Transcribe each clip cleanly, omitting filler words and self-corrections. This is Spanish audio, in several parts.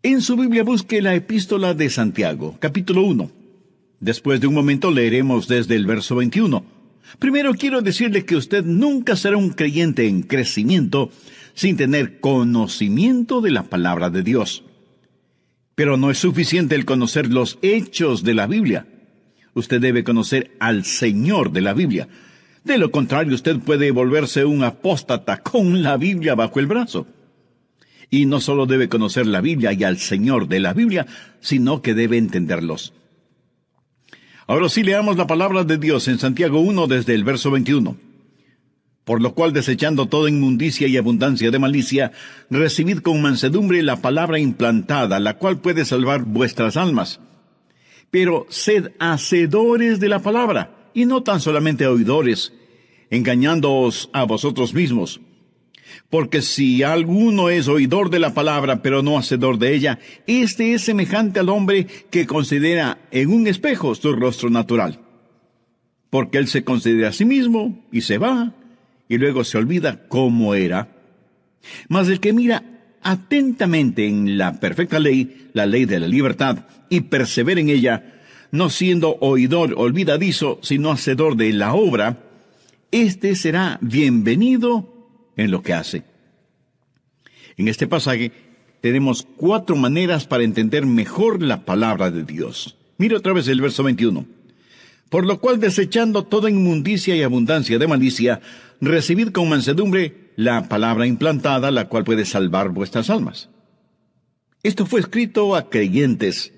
En su Biblia busque la Epístola de Santiago, capítulo 1. Después de un momento leeremos desde el verso 21. Primero quiero decirle que usted nunca será un creyente en crecimiento sin tener conocimiento de la palabra de Dios. Pero no es suficiente el conocer los hechos de la Biblia. Usted debe conocer al Señor de la Biblia. De lo contrario, usted puede volverse un apóstata con la Biblia bajo el brazo. Y no solo debe conocer la Biblia y al Señor de la Biblia, sino que debe entenderlos. Ahora sí leamos la palabra de Dios en Santiago 1 desde el verso 21. Por lo cual, desechando toda inmundicia y abundancia de malicia, recibid con mansedumbre la palabra implantada, la cual puede salvar vuestras almas. Pero sed hacedores de la palabra, y no tan solamente oidores, engañándoos a vosotros mismos. Porque si alguno es oidor de la palabra, pero no hacedor de ella, este es semejante al hombre que considera en un espejo su rostro natural. Porque él se considera a sí mismo, y se va, y luego se olvida cómo era. Mas el que mira atentamente en la perfecta ley, la ley de la libertad, y persevera en ella, no siendo oidor olvidadizo, sino hacedor de la obra, éste será bienvenido en lo que hace. En este pasaje tenemos 4 maneras para entender mejor la palabra de Dios. Mire otra vez el verso 21. Por lo cual, desechando toda inmundicia y abundancia de malicia, recibid con mansedumbre la palabra implantada, la cual puede salvar vuestras almas. Esto fue escrito a creyentes.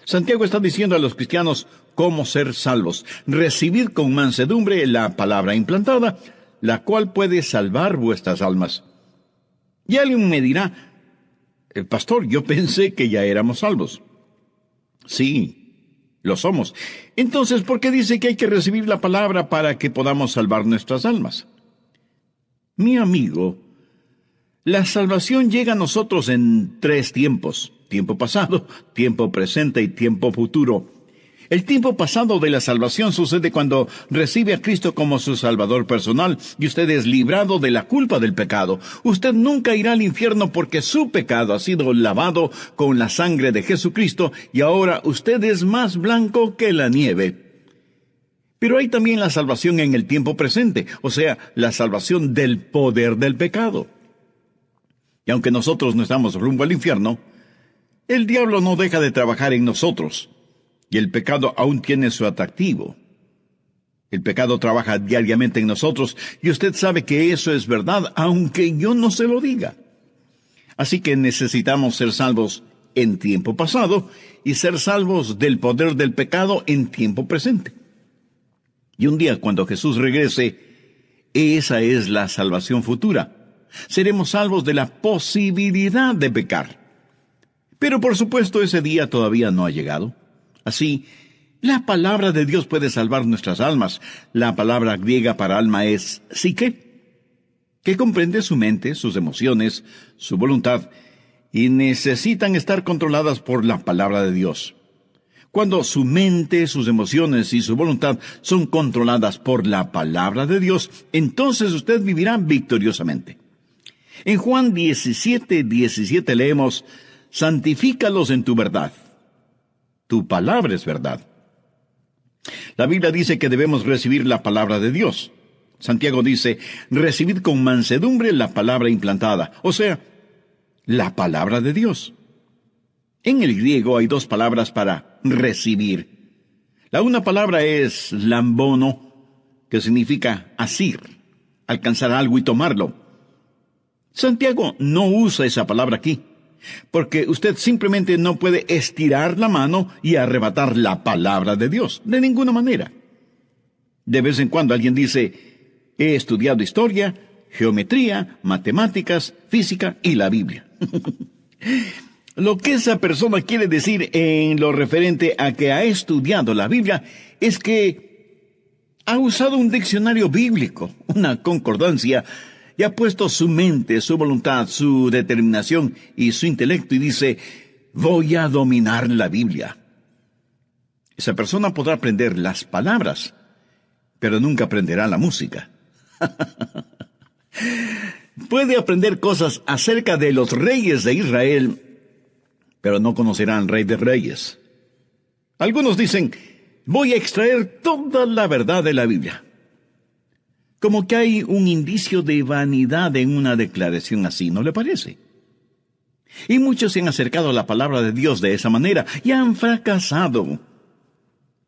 Santiago está diciendo a los cristianos cómo ser salvos. Recibid con mansedumbre la palabra implantada, la cual puede salvar vuestras almas. Y alguien me dirá, pastor, yo pensé que ya éramos salvos. Sí, lo somos. Entonces, ¿por qué dice que hay que recibir la palabra para que podamos salvar nuestras almas? Mi amigo, la salvación llega a nosotros en 3 tiempos. Tiempo pasado, tiempo presente y tiempo futuro. El tiempo pasado de la salvación sucede cuando recibe a Cristo como su Salvador personal y usted es librado de la culpa del pecado. Usted nunca irá al infierno porque su pecado ha sido lavado con la sangre de Jesucristo y ahora usted es más blanco que la nieve. Pero hay también la salvación en el tiempo presente, o sea, la salvación del poder del pecado. Y aunque nosotros no estamos rumbo al infierno, el diablo no deja de trabajar en nosotros. Y el pecado aún tiene su atractivo. El pecado trabaja diariamente en nosotros, y usted sabe que eso es verdad, aunque yo no se lo diga. Así que necesitamos ser salvos en tiempo pasado, y ser salvos del poder del pecado en tiempo presente. Y un día, cuando Jesús regrese, esa es la salvación futura. Seremos salvos de la posibilidad de pecar. Pero por supuesto, ese día todavía no ha llegado. Así, la palabra de Dios puede salvar nuestras almas. La palabra griega para alma es psique, que comprende su mente, sus emociones, su voluntad, y necesitan estar controladas por la palabra de Dios. Cuando su mente, sus emociones y su voluntad son controladas por la palabra de Dios, entonces usted vivirá victoriosamente. En Juan 17:17 leemos, santifícalos en tu verdad. Tu palabra es verdad. La Biblia dice que debemos recibir la palabra de Dios. Santiago dice, recibid con mansedumbre la palabra implantada, o sea, la palabra de Dios. En el griego hay 2 palabras para recibir. La una palabra es lambono, que significa asir, alcanzar algo y tomarlo. Santiago no usa esa palabra aquí, porque usted simplemente no puede estirar la mano y arrebatar la palabra de Dios, de ninguna manera. De vez en cuando alguien dice, he estudiado historia, geometría, matemáticas, física y la Biblia. Lo que esa persona quiere decir en lo referente a que ha estudiado la Biblia es que ha usado un diccionario bíblico, una concordancia, y ha puesto su mente, su voluntad, su determinación y su intelecto y dice, voy a dominar la Biblia. Esa persona podrá aprender las palabras, pero nunca aprenderá la música. Puede aprender cosas acerca de los reyes de Israel, pero no conocerán al Rey de Reyes. Algunos dicen, voy a extraer toda la verdad de la Biblia. Como que hay un indicio de vanidad en una declaración así, ¿no le parece? Y muchos se han acercado a la palabra de Dios de esa manera y han fracasado.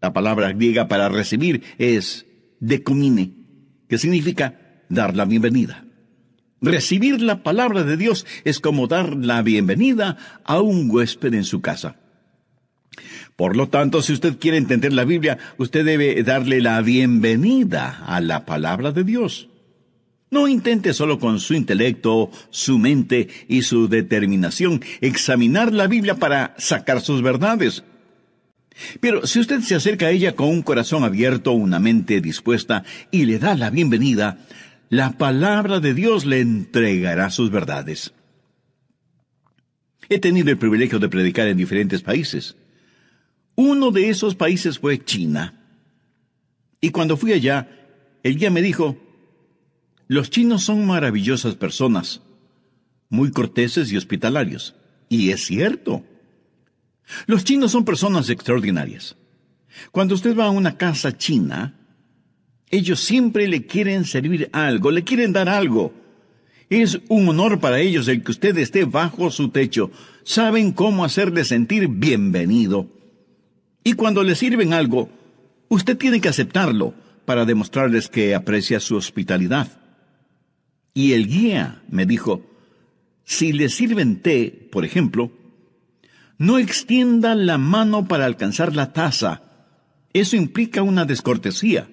La palabra griega para recibir es dekomine, que significa dar la bienvenida. Recibir la palabra de Dios es como dar la bienvenida a un huésped en su casa. Por lo tanto, si usted quiere entender la Biblia, usted debe darle la bienvenida a la palabra de Dios. No intente solo con su intelecto, su mente y su determinación examinar la Biblia para sacar sus verdades. Pero si usted se acerca a ella con un corazón abierto, una mente dispuesta y le da la bienvenida, la palabra de Dios le entregará sus verdades. He tenido el privilegio de predicar en diferentes países. Uno de esos países fue China. Y cuando fui allá, el guía me dijo, los chinos son maravillosas personas, muy corteses y hospitalarios. Y es cierto. Los chinos son personas extraordinarias. Cuando usted va a una casa china, ellos siempre le quieren servir algo, le quieren dar algo. Es un honor para ellos el que usted esté bajo su techo. Saben cómo hacerle sentir bienvenido. Y cuando le sirven algo, usted tiene que aceptarlo para demostrarles que aprecia su hospitalidad. Y el guía me dijo, si le sirven té, por ejemplo, no extienda la mano para alcanzar la taza. Eso implica una descortesía.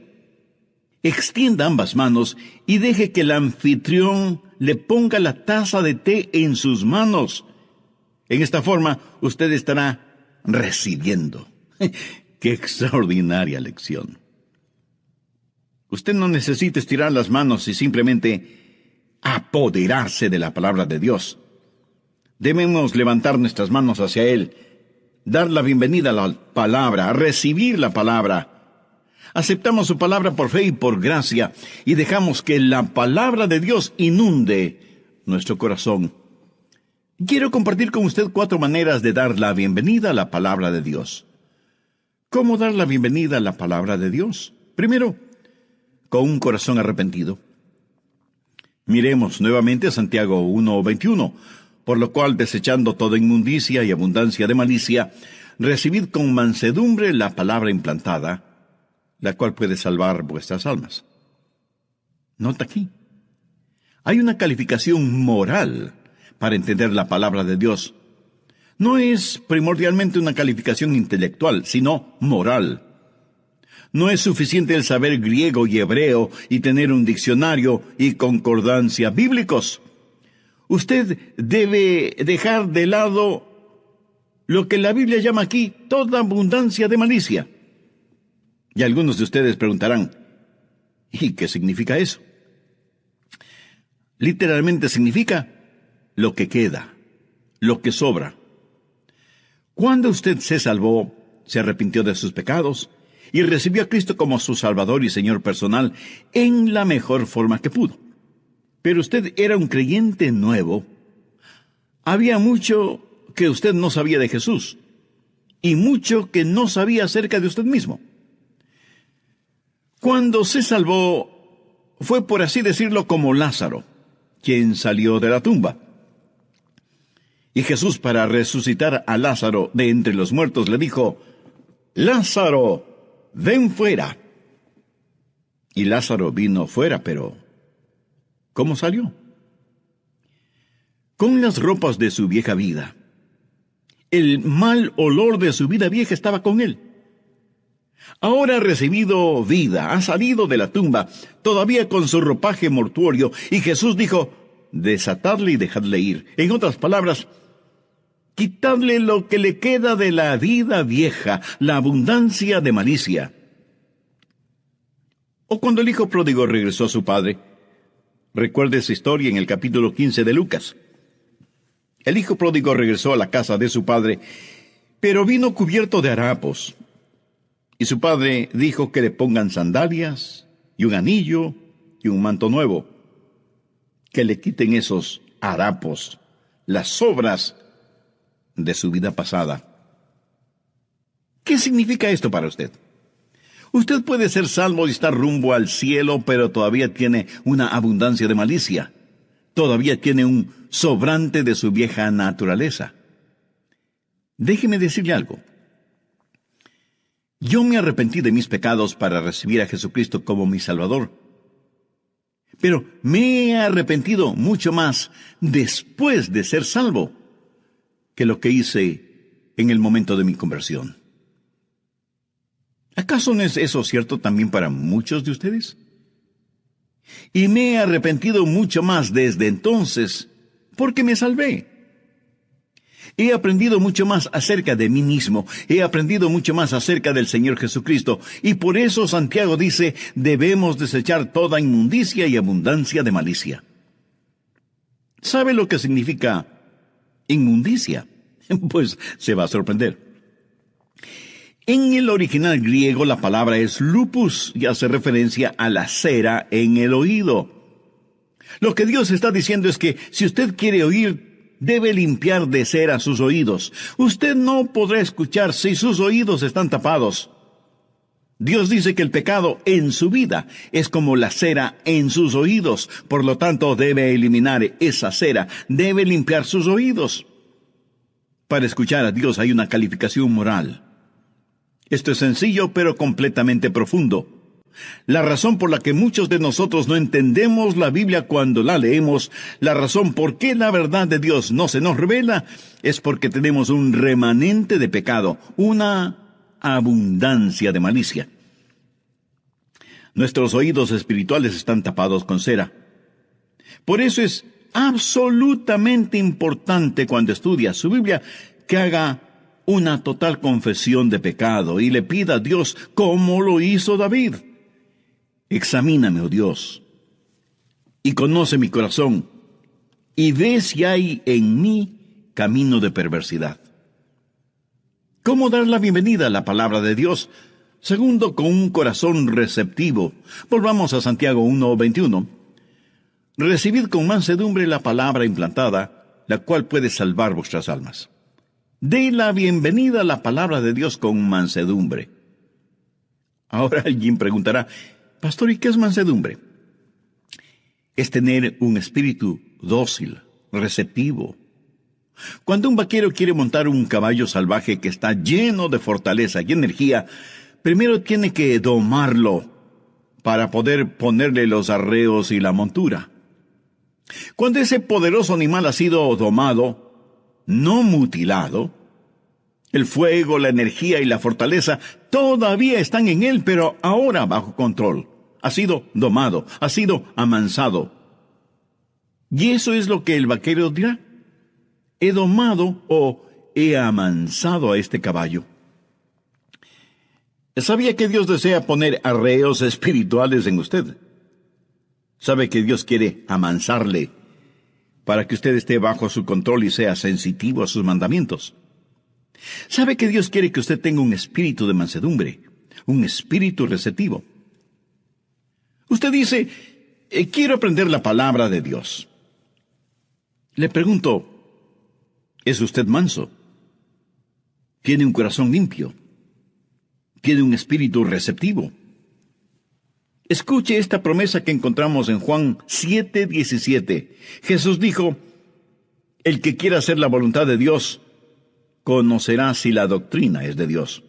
Extienda ambas manos y deje que el anfitrión le ponga la taza de té en sus manos. En esta forma, usted estará recibiendo. ¡Qué extraordinaria lección! Usted no necesita estirar las manos y simplemente apoderarse de la palabra de Dios. Debemos levantar nuestras manos hacia Él, dar la bienvenida a la palabra, recibir la palabra. Aceptamos su palabra por fe y por gracia y dejamos que la palabra de Dios inunde nuestro corazón. Quiero compartir con usted 4 maneras de dar la bienvenida a la palabra de Dios. ¿Cómo dar la bienvenida a la palabra de Dios? Primero, con un corazón arrepentido. Miremos nuevamente a Santiago 1:21. Por lo cual, desechando toda inmundicia y abundancia de malicia, recibid con mansedumbre la palabra implantada, la cual puede salvar vuestras almas. Nota aquí. Hay una calificación moral para entender la palabra de Dios. No es primordialmente una calificación intelectual, sino moral. No es suficiente el saber griego y hebreo y tener un diccionario y concordancia bíblicos. Usted debe dejar de lado lo que la Biblia llama aquí toda abundancia de malicia. Y algunos de ustedes preguntarán, ¿y qué significa eso? Literalmente significa lo que queda, lo que sobra. Cuando usted se salvó, se arrepintió de sus pecados y recibió a Cristo como su Salvador y Señor personal en la mejor forma que pudo. Pero usted era un creyente nuevo. Había mucho que usted no sabía de Jesús y mucho que no sabía acerca de usted mismo. Cuando se salvó, fue por así decirlo como Lázaro, quien salió de la tumba. Y Jesús, para resucitar a Lázaro de entre los muertos, le dijo, Lázaro, ven fuera. Y Lázaro vino fuera, pero ¿cómo salió? Con las ropas de su vieja vida. El mal olor de su vida vieja estaba con él. Ahora ha recibido vida, ha salido de la tumba, todavía con su ropaje mortuorio, y Jesús dijo, desatadle y dejadle ir. En otras palabras, quitadle lo que le queda de la vida vieja, la abundancia de malicia. O cuando el hijo pródigo regresó a su padre, recuerde esa historia en el capítulo 15 de Lucas. El hijo pródigo regresó a la casa de su padre, pero vino cubierto de harapos. Y su padre dijo que le pongan sandalias, y un anillo, y un manto nuevo. Que le quiten esos harapos, las sobras, de su vida pasada. ¿Qué significa esto para usted? Usted puede ser salvo y estar rumbo al cielo, pero todavía tiene una abundancia de malicia. Todavía tiene un sobrante de su vieja naturaleza. Déjeme decirle algo. Yo me arrepentí de mis pecados para recibir a Jesucristo como mi Salvador. Pero me he arrepentido mucho más después de ser salvo que lo que hice en el momento de mi conversión. ¿Acaso no es eso cierto también para muchos de ustedes? Y me he arrepentido mucho más desde entonces porque me salvé. He aprendido mucho más acerca de mí mismo. He aprendido mucho más acerca del Señor Jesucristo. Y por eso Santiago dice, debemos desechar toda inmundicia y abundancia de malicia. ¿Sabe lo que significa inmundicia? Pues se va a sorprender. En el original griego la palabra es lupus y hace referencia a la cera en el oído. Lo que Dios está diciendo es que si usted quiere oír, debe limpiar de cera sus oídos. Usted no podrá escuchar si sus oídos están tapados. Dios dice que el pecado en su vida es como la cera en sus oídos. Por lo tanto, debe eliminar esa cera, debe limpiar sus oídos. Para escuchar a Dios hay una calificación moral. Esto es sencillo, pero completamente profundo. La razón por la que muchos de nosotros no entendemos la Biblia cuando la leemos, la razón por qué la verdad de Dios no se nos revela, es porque tenemos un remanente de pecado, una abundancia de malicia. Nuestros oídos espirituales están tapados con cera. Por eso es absolutamente importante cuando estudia su Biblia que haga una total confesión de pecado y le pida a Dios como lo hizo David. Examíname, oh Dios, y conoce mi corazón, y ve si hay en mí camino de perversidad. ¿Cómo dar la bienvenida a la palabra de Dios? Segundo, con un corazón receptivo. Volvamos a Santiago 1:21. Recibid con mansedumbre la palabra implantada, la cual puede salvar vuestras almas. Dé la bienvenida a la palabra de Dios con mansedumbre. Ahora alguien preguntará, Pastor, ¿y qué es mansedumbre? Es tener un espíritu dócil, receptivo. Cuando un vaquero quiere montar un caballo salvaje que está lleno de fortaleza y energía, primero tiene que domarlo para poder ponerle los arreos y la montura. Cuando ese poderoso animal ha sido domado, no mutilado, el fuego, la energía y la fortaleza todavía están en él, pero ahora bajo control. Ha sido domado, ha sido amansado. Y eso es lo que el vaquero dirá. He domado o he amansado a este caballo. ¿Sabía que Dios desea poner arreos espirituales en usted? ¿Sabe que Dios quiere amansarle para que usted esté bajo su control y sea sensitivo a sus mandamientos? ¿Sabe que Dios quiere que usted tenga un espíritu de mansedumbre, un espíritu receptivo? Usted dice, quiero aprender la palabra de Dios. Le pregunto, ¿es usted manso? ¿Tiene un corazón limpio? ¿Tiene un espíritu receptivo? Escuche esta promesa que encontramos en Juan 7:17. Jesús dijo, el que quiera hacer la voluntad de Dios, conocerá si la doctrina es de Dios.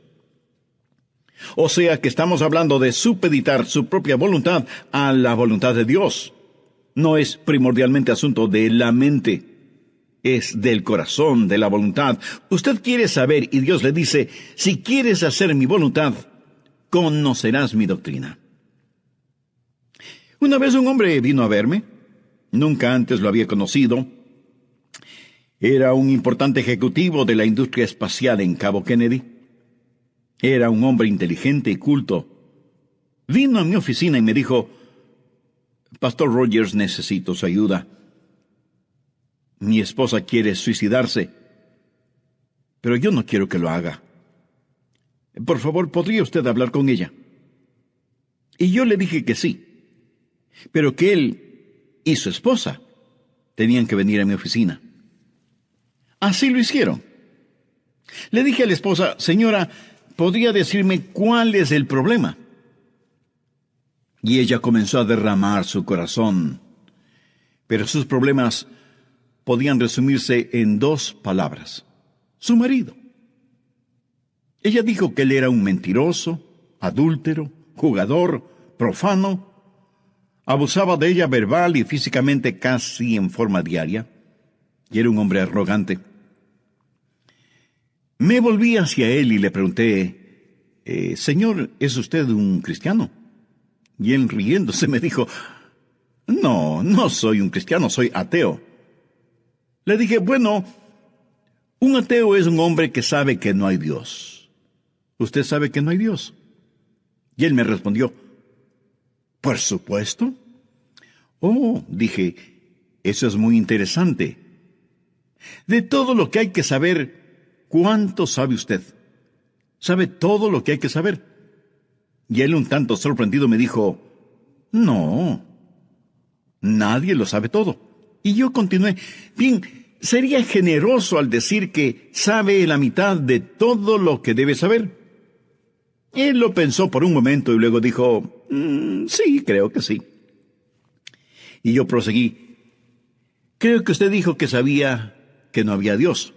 O sea que estamos hablando de supeditar su propia voluntad a la voluntad de Dios. No es primordialmente asunto de la mente, es del corazón, de la voluntad. Usted quiere saber y Dios le dice, si quieres hacer mi voluntad, conocerás mi doctrina. Una vez un hombre vino a verme, nunca antes lo había conocido. Era un importante ejecutivo de la industria espacial en Cabo Kennedy. Era un hombre inteligente y culto. Vino a mi oficina y me dijo, Pastor Rogers, necesito su ayuda. Mi esposa quiere suicidarse, pero yo no quiero que lo haga. Por favor, ¿podría usted hablar con ella? Y yo le dije que sí, pero que él y su esposa tenían que venir a mi oficina. Así lo hicieron. Le dije a la esposa, señora, ¿podría decirme cuál es el problema? Y ella comenzó a derramar su corazón. Pero sus problemas podían resumirse en 2 palabras. Su marido. Ella dijo que él era un mentiroso, adúltero, jugador, profano. Abusaba de ella verbal y físicamente casi en forma diaria. Y era un hombre arrogante. Me volví hacia él y le pregunté, Señor, ¿es usted un cristiano? Y él riéndose me dijo, no soy un cristiano, soy ateo. Le dije, bueno, un ateo es un hombre que sabe que no hay Dios. ¿Usted sabe que no hay Dios? Y él me respondió, por supuesto. Oh, dije, eso es muy interesante. De todo lo que hay que saber, ¿cuánto sabe usted? ¿Sabe todo lo que hay que saber? Y él, un tanto sorprendido, me dijo, no, nadie lo sabe todo. Y yo continué, bien, sería generoso al decir que sabe la mitad de todo lo que debe saber. Él lo pensó por un momento y luego dijo, sí, creo que sí. Y yo proseguí, creo que usted dijo que sabía que no había Dios.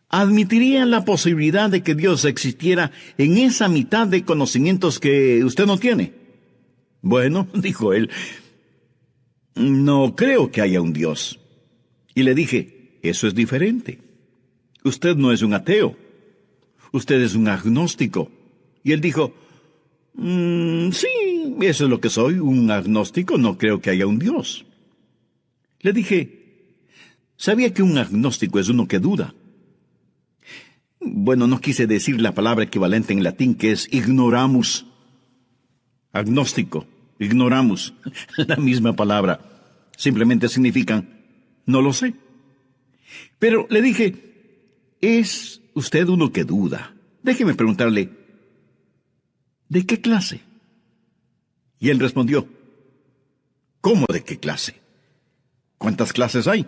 ¿Admitiría la posibilidad de que Dios existiera en esa mitad de conocimientos que usted no tiene? Bueno, dijo él, no creo que haya un Dios. Y le dije, eso es diferente. Usted no es un ateo. Usted es un agnóstico. Y él dijo, sí, eso es lo que soy, un agnóstico, no creo que haya un Dios. Le dije, ¿sabía que un agnóstico es uno que duda? Bueno, no quise decir la palabra equivalente en latín, que es ignoramus. Agnóstico, ignoramus, la misma palabra. Simplemente significan, no lo sé. Pero le dije, ¿es usted uno que duda? Déjeme preguntarle, ¿de qué clase? Y él respondió, ¿cómo de qué clase? ¿Cuántas clases hay?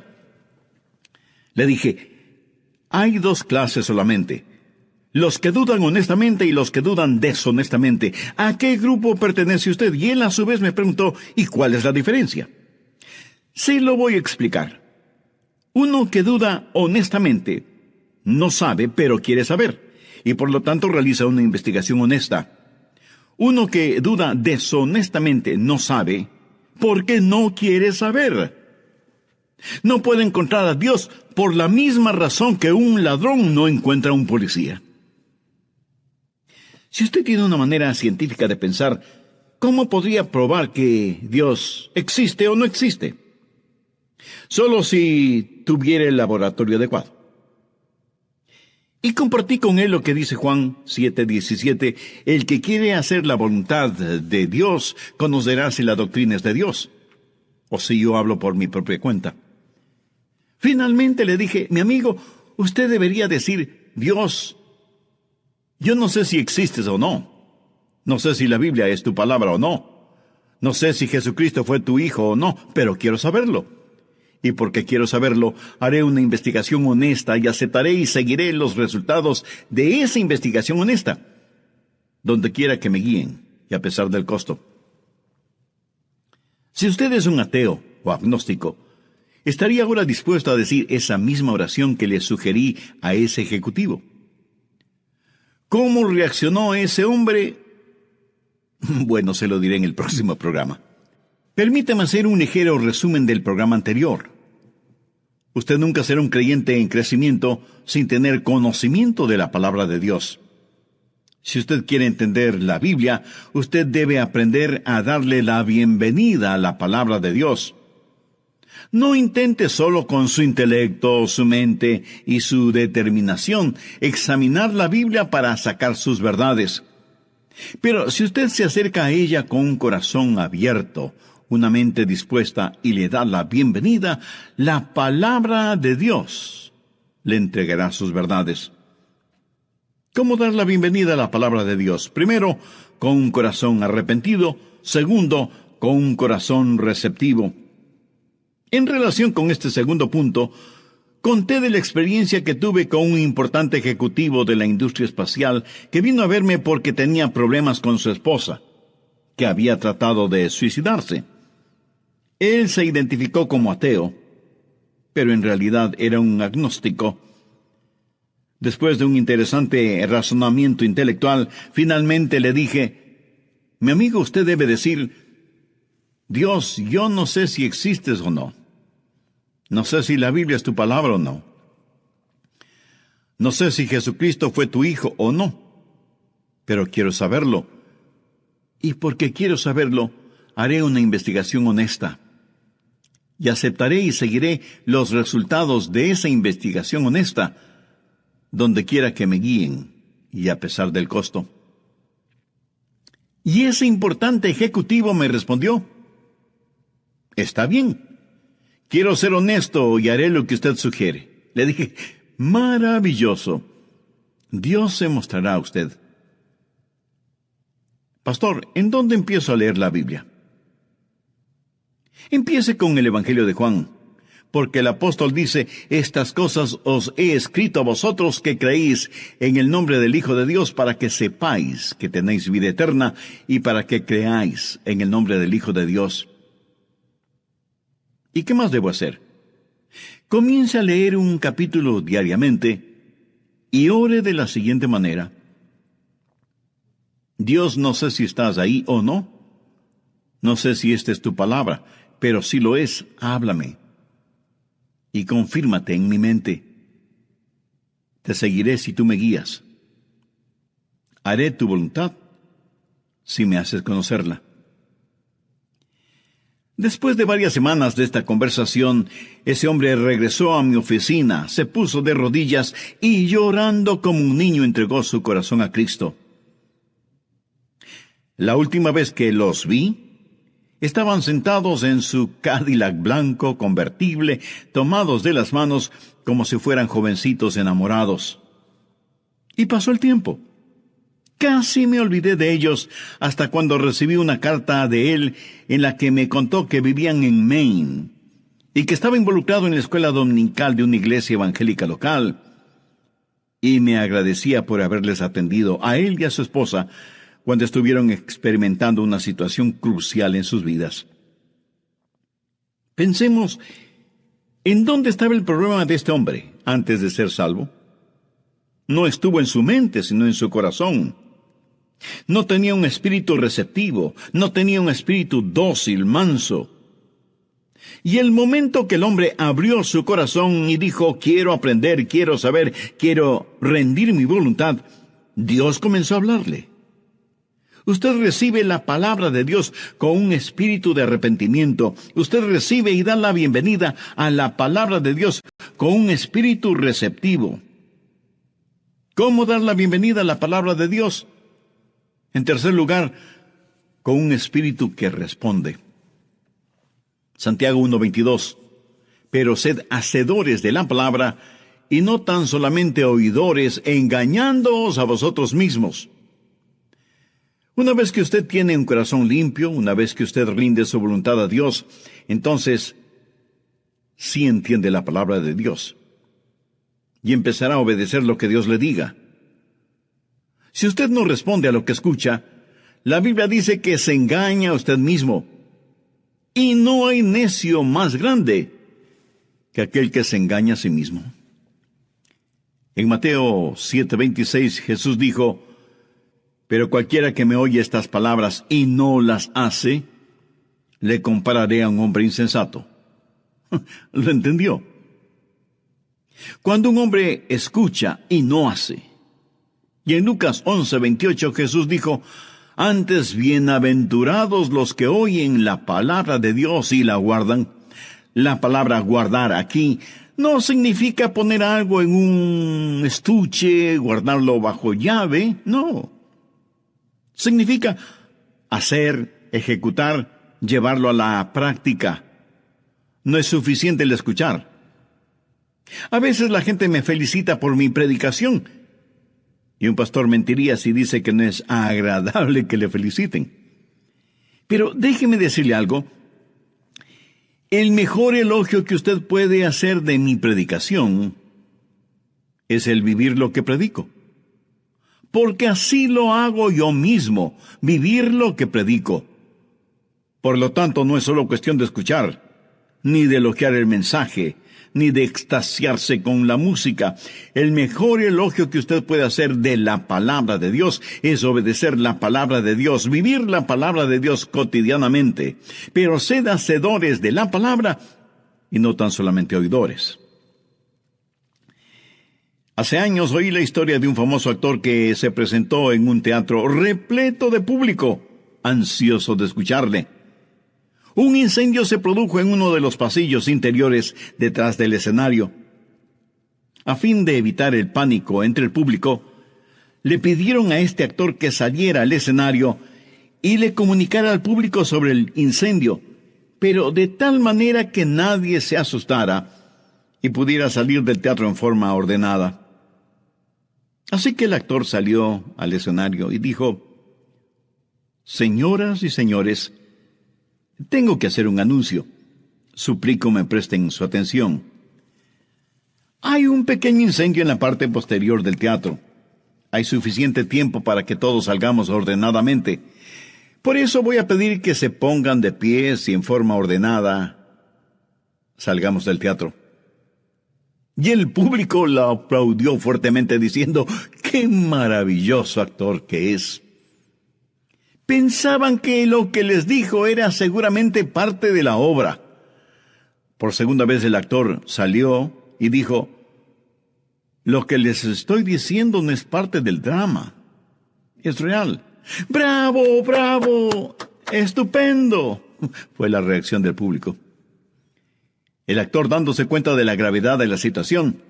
Le dije, hay 2 clases solamente. Los que dudan honestamente y los que dudan deshonestamente. ¿A qué grupo pertenece usted? Y él a su vez me preguntó, ¿y cuál es la diferencia? Sí, lo voy a explicar. Uno que duda honestamente no sabe, pero quiere saber, y por lo tanto realiza una investigación honesta. Uno que duda deshonestamente no sabe, porque no quiere saber. No puede encontrar a Dios por la misma razón que un ladrón no encuentra a un policía. Si usted tiene una manera científica de pensar, ¿cómo podría probar que Dios existe o no existe? Solo si tuviera el laboratorio adecuado. Y compartí con él lo que dice Juan 7:17, el que quiere hacer la voluntad de Dios conocerá si la doctrina es de Dios, o si yo hablo por mi propia cuenta. Finalmente le dije, mi amigo, usted debería decir, Dios, yo no sé si existes o no. No sé si la Biblia es tu palabra o no. No sé si Jesucristo fue tu hijo o no, pero quiero saberlo. Y porque quiero saberlo, haré una investigación honesta y aceptaré y seguiré los resultados de esa investigación honesta, donde quiera que me guíen, y a pesar del costo. Si usted es un ateo o agnóstico, estaría ahora dispuesto a decir esa misma oración que le sugerí a ese ejecutivo. ¿Cómo reaccionó ese hombre? Bueno, se lo diré en el próximo programa. Permítame hacer un ligero resumen del programa anterior. Usted nunca será un creyente en crecimiento sin tener conocimiento de la palabra de Dios. Si usted quiere entender la Biblia, usted debe aprender a darle la bienvenida a la palabra de Dios. No intente solo con su intelecto, su mente y su determinación examinar la Biblia para sacar sus verdades. Pero si usted se acerca a ella con un corazón abierto, una mente dispuesta y le da la bienvenida, la palabra de Dios le entregará sus verdades. ¿Cómo dar la bienvenida a la palabra de Dios? Primero, con un corazón arrepentido. Segundo, con un corazón receptivo. En relación con este segundo punto, Conté de la experiencia que tuve con un importante ejecutivo de la industria espacial que vino a verme porque tenía problemas con su esposa, que había tratado de suicidarse. Él se identificó como ateo, pero en realidad era un agnóstico. Después de un interesante razonamiento intelectual, finalmente le dije: mi amigo, usted debe decir: Dios, yo no sé si existes o no. No sé si la Biblia es tu palabra o no. No sé si Jesucristo fue tu hijo o no. Pero quiero saberlo. Y porque quiero saberlo, haré una investigación honesta. Y aceptaré y seguiré los resultados de esa investigación honesta, donde quiera que me guíen, y a pesar del costo. Y ese importante ejecutivo me respondió: está bien, quiero ser honesto y haré lo que usted sugiere. Le dije: maravilloso, Dios se mostrará a usted. Pastor, ¿en dónde empiezo a leer la Biblia? Empiece con el Evangelio de Juan, porque el apóstol dice: estas cosas os he escrito a vosotros que creéis en el nombre del Hijo de Dios, para que sepáis que tenéis vida eterna, y para que creáis en el nombre del Hijo de Dios. ¿Y qué más debo hacer? Comience a leer un capítulo diariamente y ore de la siguiente manera: Dios, no sé si estás ahí o no. No sé si esta es tu palabra, pero si lo es, háblame. Y confírmate en mi mente. Te seguiré si tú me guías. Haré tu voluntad si me haces conocerla. Después de varias semanas de esta conversación, ese hombre regresó a mi oficina, se puso de rodillas y llorando como un niño entregó su corazón a Cristo. La última vez que los vi, estaban sentados en su Cadillac blanco convertible, tomados de las manos como si fueran jovencitos enamorados. Y pasó el tiempo. Casi me olvidé de ellos hasta cuando recibí una carta de él en la que me contó que vivían en Maine y que estaba involucrado en la escuela dominical de una iglesia evangélica local. Y me agradecía por haberles atendido a él y a su esposa cuando estuvieron experimentando una situación crucial en sus vidas. Pensemos, ¿en dónde estaba el problema de este hombre antes de ser salvo? No estuvo en su mente, sino en su corazón. No tenía un espíritu receptivo, no tenía un espíritu dócil, manso. Y el momento que el hombre abrió su corazón y dijo: quiero aprender, quiero saber, quiero rendir mi voluntad, Dios comenzó a hablarle. Usted recibe la palabra de Dios con un espíritu de arrepentimiento. Usted recibe y da la bienvenida a la palabra de Dios con un espíritu receptivo. ¿Cómo dar la bienvenida a la palabra de Dios? En tercer lugar, con un espíritu que responde. Santiago 1:22. Pero sed hacedores de la palabra, y no tan solamente oidores, engañándoos a vosotros mismos. Una vez que usted tiene un corazón limpio, una vez que usted rinde su voluntad a Dios, entonces sí entiende la palabra de Dios y empezará a obedecer lo que Dios le diga. Si usted no responde a lo que escucha, la Biblia dice que se engaña a usted mismo. Y no hay necio más grande que aquel que se engaña a sí mismo. En Mateo 7:26 Jesús dijo: pero cualquiera que me oye estas palabras y no las hace, le compararé a un hombre insensato. ¿Lo entendió? Cuando un hombre escucha y no hace. Y en Lucas 11:28 Jesús dijo: antes bienaventurados los que oyen la palabra de Dios y la guardan. La palabra guardar aquí no significa poner algo en un estuche, guardarlo bajo llave, no. Significa hacer, ejecutar, llevarlo a la práctica. No es suficiente el escuchar. A veces la gente me felicita por mi predicación, y un pastor mentiría si dice que no es agradable que le feliciten. Pero déjeme decirle algo. El mejor elogio que usted puede hacer de mi predicación es el vivir lo que predico. Porque así lo hago yo mismo, vivir lo que predico. Por lo tanto, no es solo cuestión de escuchar, ni de elogiar el mensaje, ni de extasiarse con la música. El mejor elogio que usted puede hacer de la palabra de Dios es obedecer la palabra de Dios, vivir la palabra de Dios cotidianamente. Pero sed hacedores de la palabra y no tan solamente oidores. Hace años oí la historia de un famoso actor que se presentó en un teatro repleto de público, ansioso de escucharle. Un incendio se produjo en uno de los pasillos interiores detrás del escenario. A fin de evitar el pánico entre el público, le pidieron a este actor que saliera al escenario y le comunicara al público sobre el incendio, pero de tal manera que nadie se asustara y pudiera salir del teatro en forma ordenada. Así que el actor salió al escenario y dijo: «Señoras y señores, tengo que hacer un anuncio. Suplico me presten su atención. Hay un pequeño incendio en la parte posterior del teatro. Hay suficiente tiempo para que todos salgamos ordenadamente. Por eso voy a pedir que se pongan de pies y en forma ordenada salgamos del teatro». Y el público la aplaudió fuertemente diciendo: «¡Qué maravilloso actor que es!». Pensaban que lo que les dijo era seguramente parte de la obra. Por segunda vez el actor salió y dijo: «Lo que les estoy diciendo no es parte del drama. Es real». «¡Bravo, bravo! ¡Estupendo!», fue la reacción del público. El actor, dándose cuenta de la gravedad de la situación,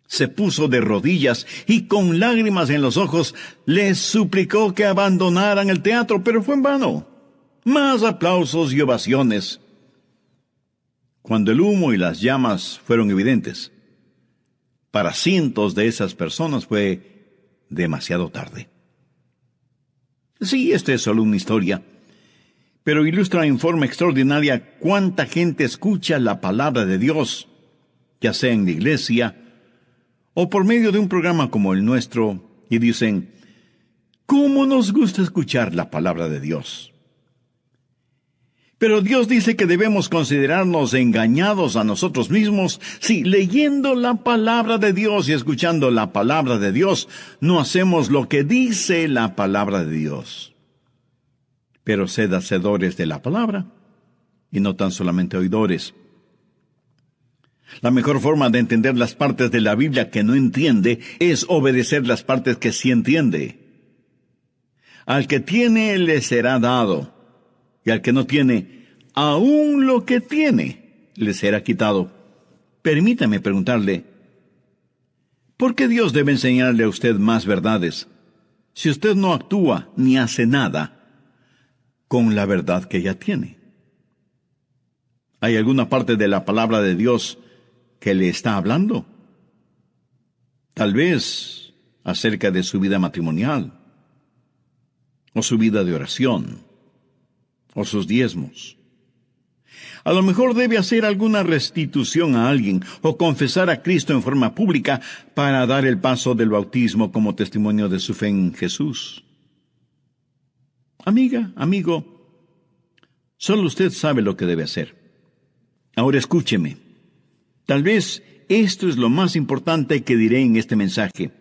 se puso de rodillas y con lágrimas en los ojos les suplicó que abandonaran el teatro, pero fue en vano. Más aplausos y ovaciones. Cuando el humo y las llamas fueron evidentes, para cientos de esas personas fue demasiado tarde. Sí, esta es solo una historia, pero ilustra en forma extraordinaria cuánta gente escucha la palabra de Dios, ya sea en la iglesia o por medio de un programa como el nuestro, y dicen: «¿Cómo nos gusta escuchar la palabra de Dios?». Pero Dios dice que debemos considerarnos engañados a nosotros mismos si leyendo la palabra de Dios y escuchando la palabra de Dios no hacemos lo que dice la palabra de Dios. Pero sed hacedores de la palabra y no tan solamente oidores. La mejor forma de entender las partes de la Biblia que no entiende es obedecer las partes que sí entiende. Al que tiene le será dado, y al que no tiene, aún lo que tiene le será quitado. Permítame preguntarle, ¿por qué Dios debe enseñarle a usted más verdades si usted no actúa ni hace nada con la verdad que ya tiene? ¿Hay alguna parte de la palabra de Dios que le está hablando? Tal vez acerca de su vida matrimonial, o su vida de oración, o sus diezmos. A lo mejor debe hacer alguna restitución a alguien, o confesar a Cristo en forma pública para dar el paso del bautismo como testimonio de su fe en Jesús. Amiga, amigo, solo usted sabe lo que debe hacer. Ahora escúcheme. Tal vez esto es lo más importante que diré en este mensaje.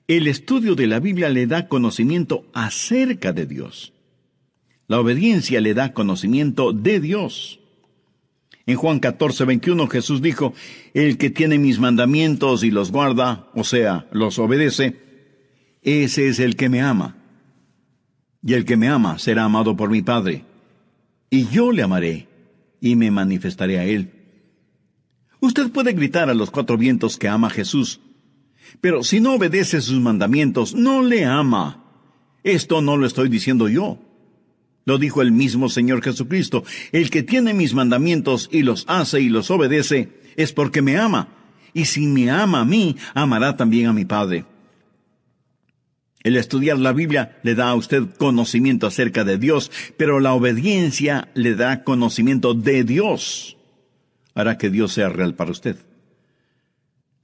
El estudio de la Biblia le da conocimiento acerca de Dios. La obediencia le da conocimiento de Dios. En Juan 14:21 Jesús dijo: «El que tiene mis mandamientos y los guarda, o sea, los obedece, ese es el que me ama. Y el que me ama será amado por mi Padre. Y yo le amaré y me manifestaré a él». Usted puede gritar a los cuatro vientos que ama a Jesús, pero si no obedece sus mandamientos, no le ama. Esto no lo estoy diciendo yo. Lo dijo el mismo Señor Jesucristo: «El que tiene mis mandamientos y los hace y los obedece, es porque me ama. Y si me ama a mí, amará también a mi Padre». El estudiar la Biblia le da a usted conocimiento acerca de Dios, pero la obediencia le da conocimiento de Dios. Hará que Dios sea real para usted.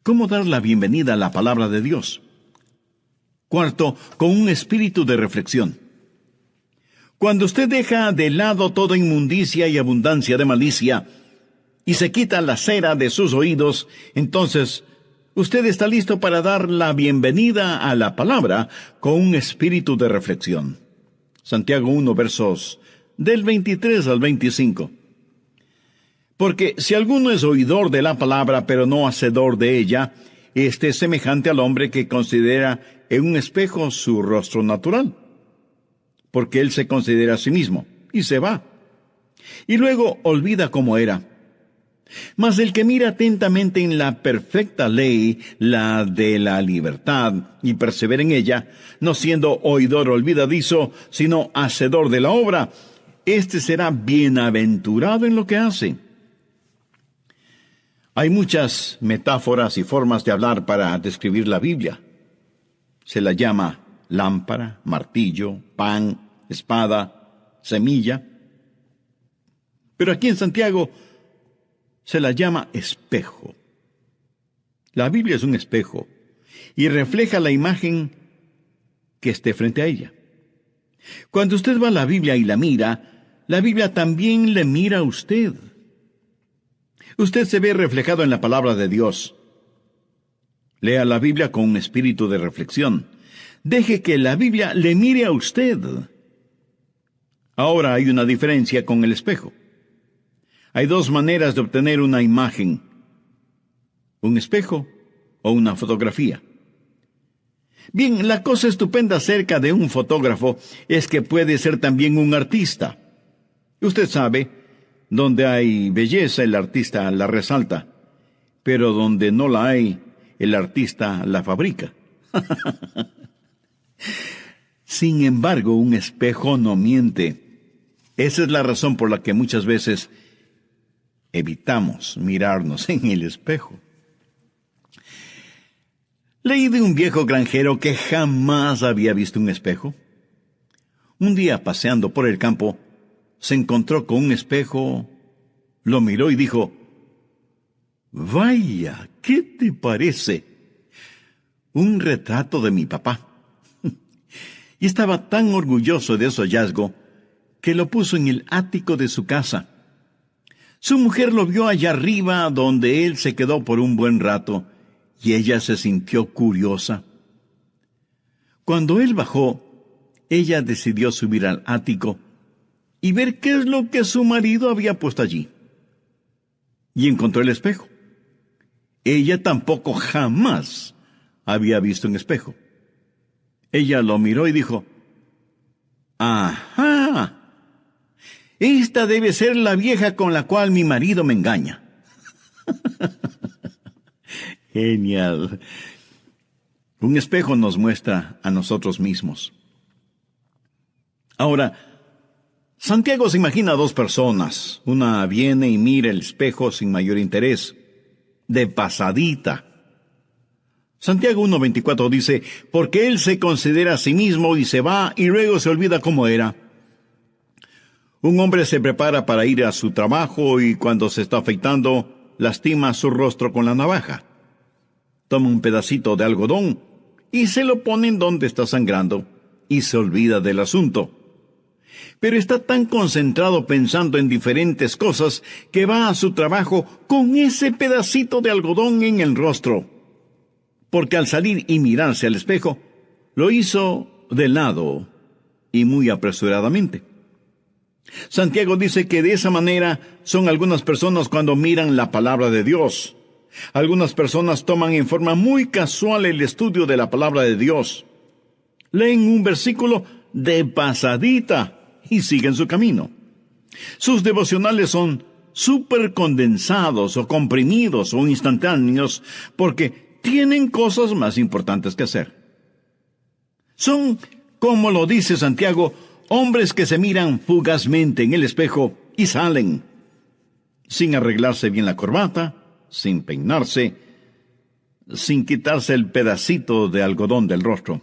¿Cómo dar la bienvenida a la palabra de Dios? Cuarto, con un espíritu de reflexión. Cuando usted deja de lado toda inmundicia y abundancia de malicia, y se quita la cera de sus oídos, entonces usted está listo para dar la bienvenida a la palabra con un espíritu de reflexión. Santiago 1, versos del 23 al 25. Porque si alguno es oidor de la palabra, pero no hacedor de ella, este es semejante al hombre que considera en un espejo su rostro natural. Porque él se considera a sí mismo, y se va. Y luego olvida cómo era. Mas el que mira atentamente en la perfecta ley, la de la libertad, y persevera en ella, no siendo oidor olvidadizo, sino hacedor de la obra, éste será bienaventurado en lo que hace. Hay muchas metáforas y formas de hablar para describir la Biblia. Se la llama lámpara, martillo, pan, espada, semilla. Pero aquí en Santiago se la llama espejo. La Biblia es un espejo y refleja la imagen que esté frente a ella. Cuando usted va a la Biblia y la Biblia también le mira a usted. Usted se ve reflejado en la palabra de Dios. Lea la Biblia con un espíritu de reflexión. Deje que la Biblia le mire a usted. Ahora hay una diferencia con el espejo. Hay dos maneras de obtener una imagen: un espejo o una fotografía. Bien, la cosa estupenda acerca de un fotógrafo es que puede ser también un artista. Usted sabe, donde hay belleza, el artista la resalta, pero donde no la hay, el artista la fabrica. Sin embargo, un espejo no miente. Esa es la razón por la que muchas veces evitamos mirarnos en el espejo. Leí de un viejo granjero que jamás había visto un espejo. Un día, paseando por el campo, se encontró con un espejo, lo miró y dijo: «Vaya, ¿qué te parece? Un retrato de mi papá». Y estaba tan orgulloso de ese hallazgo que lo puso en el ático de su casa. Su mujer lo vio allá arriba, donde él se quedó por un buen rato, y ella se sintió curiosa. Cuando él bajó, ella decidió subir al ático y ver qué es lo que su marido había puesto allí. Y encontró el espejo. Ella tampoco jamás había visto un espejo. Ella lo miró y dijo: «Ajá, esta debe ser la vieja con la cual mi marido me engaña». Genial. Un espejo nos muestra a nosotros mismos. Ahora, Santiago se imagina a dos personas. Una viene y mira el espejo sin mayor interés, de pasadita. Santiago 1:24 dice: «Porque él se considera a sí mismo y se va y luego se olvida cómo era». Un hombre se prepara para ir a su trabajo y cuando se está afeitando, lastima su rostro con la navaja. Toma un pedacito de algodón y se lo pone en donde está sangrando y se olvida del asunto. Pero está tan concentrado pensando en diferentes cosas que va a su trabajo con ese pedacito de algodón en el rostro. Porque al salir y mirarse al espejo, lo hizo de lado y muy apresuradamente. Santiago dice que de esa manera son algunas personas cuando miran la palabra de Dios. Algunas personas toman en forma muy casual el estudio de la palabra de Dios. Leen un versículo de pasadita y siguen su camino. Sus devocionales son súper condensados o comprimidos o instantáneos porque tienen cosas más importantes que hacer. Son, como lo dice Santiago, hombres que se miran fugazmente en el espejo y salen, sin arreglarse bien la corbata, sin peinarse, sin quitarse el pedacito de algodón del rostro.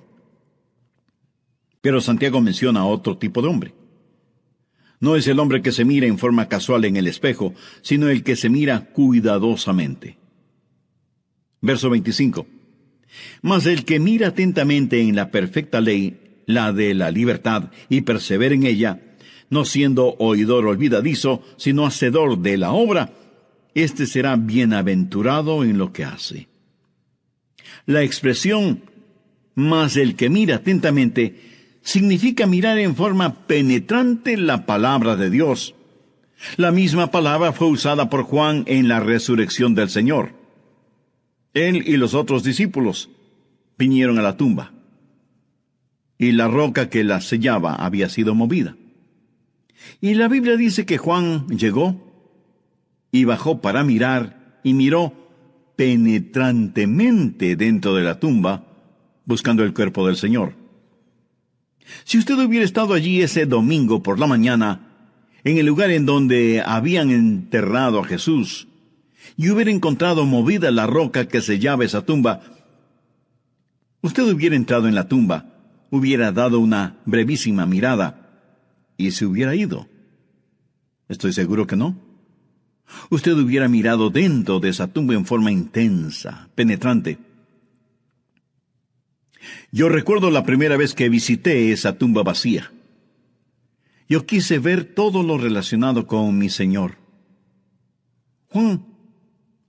Pero Santiago menciona a otro tipo de hombre. No es el hombre que se mira en forma casual en el espejo, sino el que se mira cuidadosamente. Verso 25. Mas el que mira atentamente en la perfecta ley, la de la libertad, y persevera en ella, no siendo oidor olvidadizo, sino hacedor de la obra, éste será bienaventurado en lo que hace. La expresión, mas el que mira atentamente, significa mirar en forma penetrante la palabra de Dios. La misma palabra fue usada por Juan en la resurrección del Señor. Él y los otros discípulos vinieron a la tumba, y la roca que la sellaba había sido movida. Y la Biblia dice que Juan llegó y bajó para mirar, y miró penetrantemente dentro de la tumba, buscando el cuerpo del Señor. Si usted hubiera estado allí ese domingo por la mañana, en el lugar en donde habían enterrado a Jesús, y hubiera encontrado movida la roca que sellaba esa tumba, usted hubiera entrado en la tumba, hubiera dado una brevísima mirada, y se hubiera ido. Estoy seguro que no. Usted hubiera mirado dentro de esa tumba en forma intensa, penetrante. Yo recuerdo la primera vez que visité esa tumba vacía. Yo quise ver todo lo relacionado con mi Señor. Juan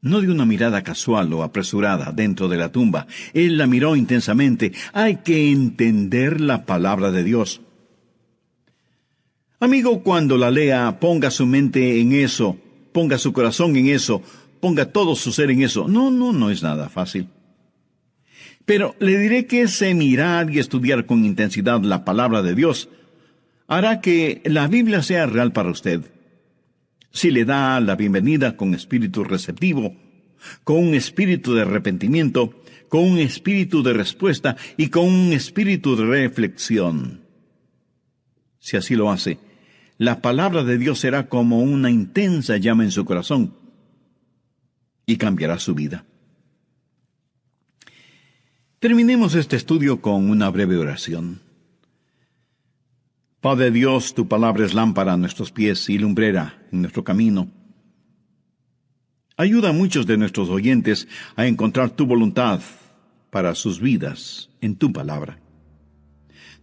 no dio una mirada casual o apresurada dentro de la tumba. Él la miró intensamente. Hay que entender la palabra de Dios. Amigo, cuando la lea, ponga su mente en eso, ponga su corazón en eso, ponga todo su ser en eso. No es nada fácil. Pero le diré que ese mirar y estudiar con intensidad la palabra de Dios hará que la Biblia sea real para usted. Si le da la bienvenida con espíritu receptivo, con un espíritu de arrepentimiento, con un espíritu de respuesta y con un espíritu de reflexión. Si así lo hace, la palabra de Dios será como una intensa llama en su corazón y cambiará su vida. Terminemos este estudio con una breve oración. Padre Dios, tu palabra es lámpara a nuestros pies y lumbrera en nuestro camino. Ayuda a muchos de nuestros oyentes a encontrar tu voluntad para sus vidas en tu palabra.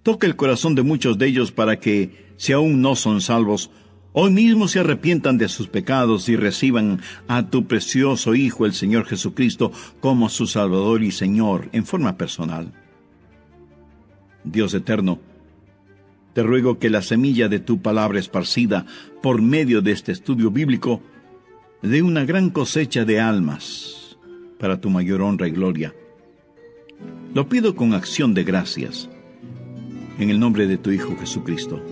Toca el corazón de muchos de ellos para que, si aún no son salvos, hoy mismo se arrepientan de sus pecados y reciban a tu precioso Hijo, el Señor Jesucristo, como su Salvador y Señor en forma personal. Dios eterno, te ruego que la semilla de tu palabra esparcida por medio de este estudio bíblico dé una gran cosecha de almas para tu mayor honra y gloria. Lo pido con acción de gracias, en el nombre de tu Hijo Jesucristo.